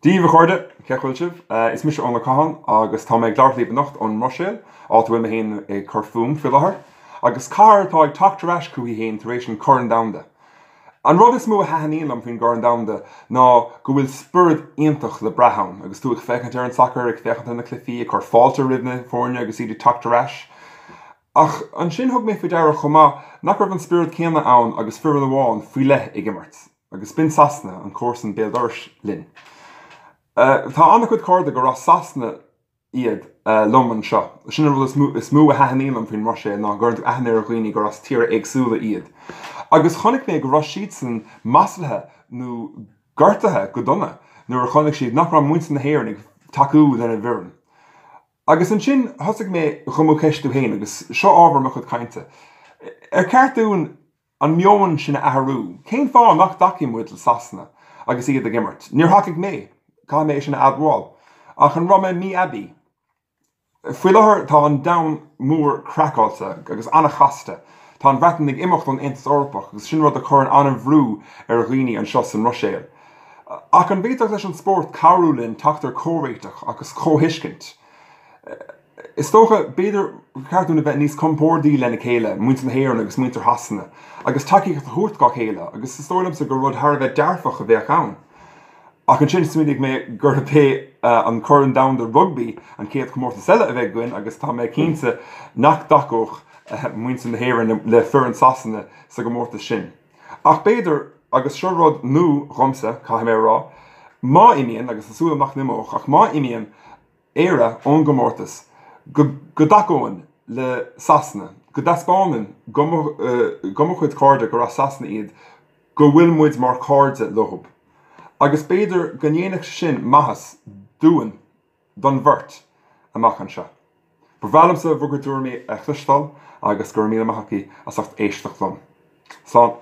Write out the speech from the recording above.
Díomh chuirde cechuiltibh is mis an cahan agus tá méid gglairlí benacht an Moshéal áit bhfuil héin ag chur fi láthair agus car tá ag tachtar chuí héin tar éis an choran damda. An rud is mú a haíon am faoin choran damda ná go bhfuil spurd iontach le brathán agus tú ag fechan ar an sacr ag fechan na clufií ag chu fáilte ribne fórne agus iad tachtar ach an sin thug mé fa deire chumá nach raibh an spurd céanna ann agus fur amháin faoi le ag immert agus bin sasna an cósan béaldars linn. Tá anna chud códa go rá sasna iad loman seo. Sin bhfuil is mú a haíon am faoin Moshéal ná gurd aithnéar a ghoine go rás tíre agsúla iad. Agus chonig mé go rá siad san maslathe nó gortathe go donna nuair a chonig siad nach rá muinte na héir ag takeú lena bhíreann. Agus an sin thosaigh mé chumú ceistú héin agus seo ábhar mo chud cainte. Ar ceartún an meoin sinna athrú, cén fá nach daci muid le sasna agus iad a gimmert. Níor thacaigh mé, cá mé sinna adháil. Ach an rá mé mí Abbey. Fuair láthair tá an dam mór crackálta agus anna chaiste. Tá an bhreatain ag imimecht an Aontas Eorpach agus sin rud a chur an anna bhrú ar a dhaoine an seo san Moshéal. Ach an bhéadach leis an spórt cabhrúlinn tachtar córéiteach agus cóhuiscint. Is tócha beidir ceartúna bheith níos compórdaí lena chéile, muinte na héireann agus muintear hasanna, agus takeíocht a thuairt gá chéile, agus is tólam sa gur rud thar bheith dearfach a bheith ann. Ach an sin smuoinnig mé gur pé an choran damda rugby an céad chomórta selle a bheith goin agus tá mé cínta nach dacóch muinte na héireann le fur an sasanna sa go mórta sin. Ach beidir agus seo rud nó romsa cá mé rá, má imíonn agus asúla amach nimóch ach má imíonn éire ón go mórtas go dacóin le sasna, go daspáin go chuid códa go rá sasna iad go bhfuil muid mar códa lothb. Agus beidir gnéanaach sin maithas dúin don bhirt amach an seo. Bhrealam sa bhugurtúir mé a chluistal agus gur míle maithaí a sacht éisteach lom. Slán.